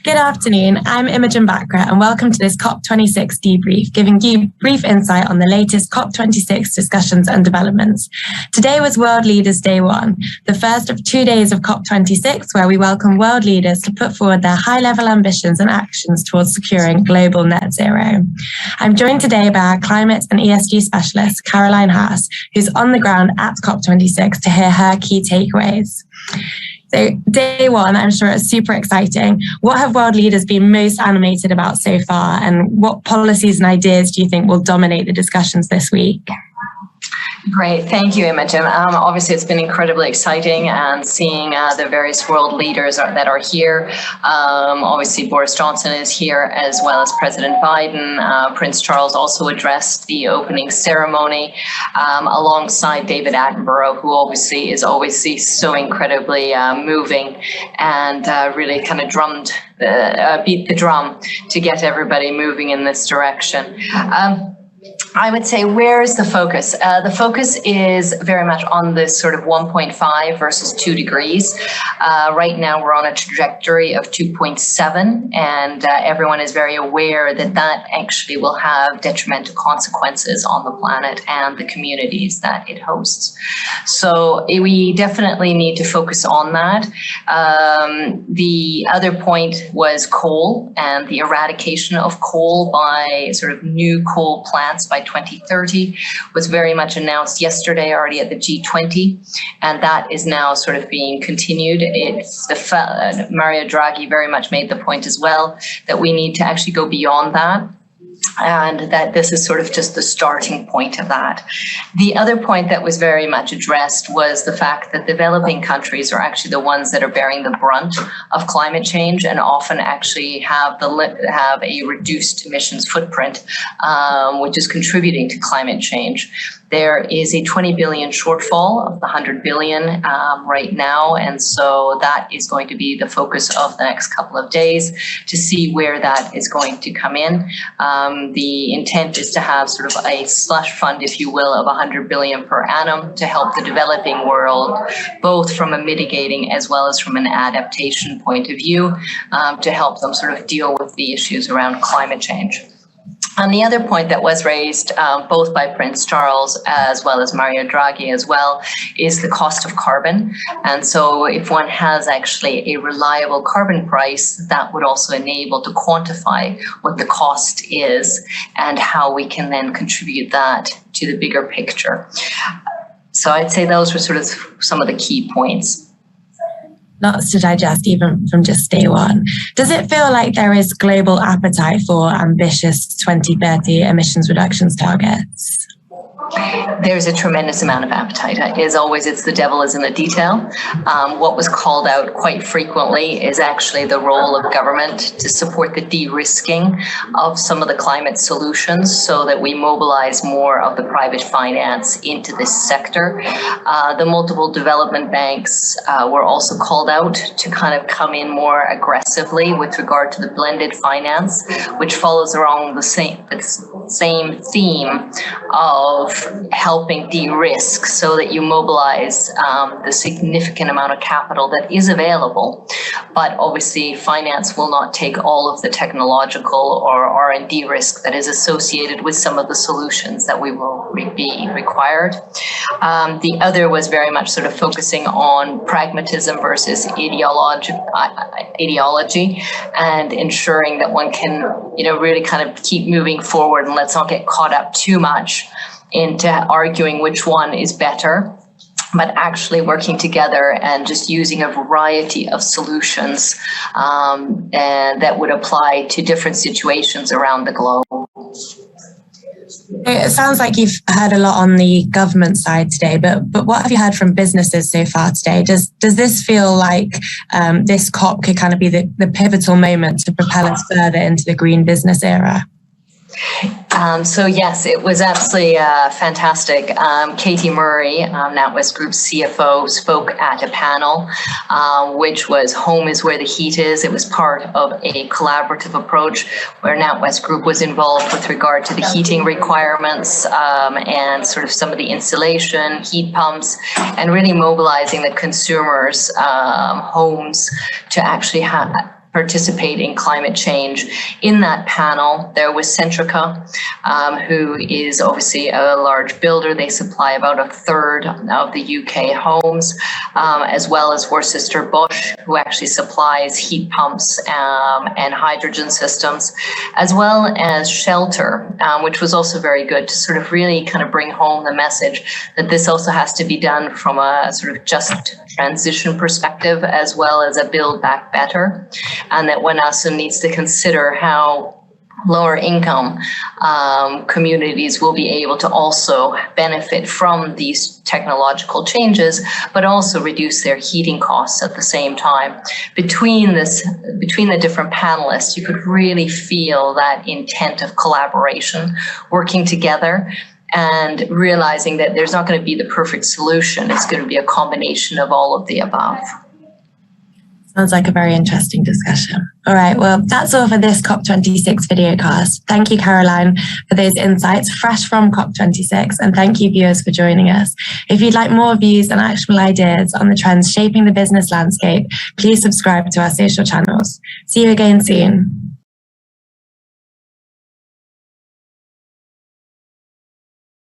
Good afternoon, I'm Imogen Bakra and welcome to this COP26 debrief, giving you brief insight on the latest COP26 discussions and developments. Today was World Leaders Day 1, the first of 2 days of COP26, where we welcome world leaders to put forward their high-level ambitions and actions towards securing global net zero. I'm joined today by our climate and ESG specialist, Caroline Haas, who's on the ground at COP26 to hear her key takeaways. So day one, I'm sure it's super exciting. What have world leaders been most animated about so far, and what policies and ideas do you think will dominate the discussions this week? Great, thank you, Imogen. Obviously, it's been incredibly exciting and seeing the various world leaders that are here. Obviously, Boris Johnson is here, as well as President Biden. Prince Charles also addressed the opening ceremony alongside David Attenborough, who obviously is always so incredibly moving and really kind of beat the drum to get everybody moving in this direction. I would say, where is the focus? The focus is very much on this sort of 1.5 versus 2 degrees. Right now, we're on a trajectory of 2.7, and everyone is very aware that that actually will have detrimental consequences on the planet and the communities that it hosts. So we definitely need to focus on that. The other point was coal and the eradication of coal by sort of new coal plants by 2030 was very much announced yesterday already at the G20, and that is now sort of being continued. Mario Draghi very much made the point as well that we need to actually go beyond that, and that this is sort of just the starting point of that. The other point that was very much addressed was the fact that developing countries are actually the ones that are bearing the brunt of climate change and often actually have a reduced emissions footprint, which is contributing to climate change. There is a 20 billion shortfall of the 100 billion right now, and so that is going to be the focus of the next couple of days to see where that is going to come in. The intent is to have sort of a slush fund, if you will, of 100 billion per annum to help the developing world, both from a mitigating as well as from an adaptation point of view, to help them sort of deal with the issues around climate change. And the other point that was raised both by Prince Charles as well as Mario Draghi as well is the cost of carbon. And so if one has actually a reliable carbon price, that would also enable to quantify what the cost is and how we can then contribute that to the bigger picture. So I'd say those were sort of some of the key points. Lots to digest even from just day one. Does it feel like there is global appetite for ambitious 2030 emissions reductions targets? There's a tremendous amount of appetite. As always, it's the devil is in the detail. What was called out quite frequently is actually the role of government to support the de-risking of some of the climate solutions so that we mobilize more of the private finance into this sector. The multiple development banks were also called out to kind of come in more aggressively with regard to the blended finance, which follows around the same theme of helping de-risk so that you mobilize the significant amount of capital that is available. But obviously, finance will not take all of the technological or R&D risk that is associated with some of the solutions that we will be required. The other was very much sort of focusing on pragmatism versus ideology and ensuring that one can, really kind of keep moving forward, and let's not get caught up too much into arguing which one is better, but actually working together and just using a variety of solutions and that would apply to different situations around the globe. It sounds like you've heard a lot on the government side today, but what have you heard from businesses so far today? Does this feel like this COP could kind of be the pivotal moment to propel us further into the green business era? So yes, it was absolutely fantastic. Katie Murray, NatWest Group's CFO, spoke at a panel, which was Home is Where the Heat Is. It was part of a collaborative approach where NatWest Group was involved with regard to the heating requirements and sort of some of the installation, heat pumps, and really mobilizing the consumers' homes to actually participate in climate change. In that panel, there was Centrica, who is obviously a large builder. They supply about a third of the UK homes, as well as Worcester-Bush, who actually supplies heat pumps and hydrogen systems, as well as Shelter, which was also very good to sort of really kind of bring home the message that this also has to be done from a sort of just transition perspective, as well as a build back better. And that one also needs to consider how lower income communities will be able to also benefit from these technological changes, but also reduce their heating costs at the same time. Between the different panelists, you could really feel that intent of collaboration, working together, and realizing that there's not going to be the perfect solution. It's going to be a combination of all of the above. Sounds like a very interesting discussion. All right, well, that's all for this COP26 videocast. Thank you, Caroline, for those insights fresh from COP26, and thank you, viewers, for joining us. If you'd like more views and actionable ideas on the trends shaping the business landscape, please subscribe to our social channels. See you again soon.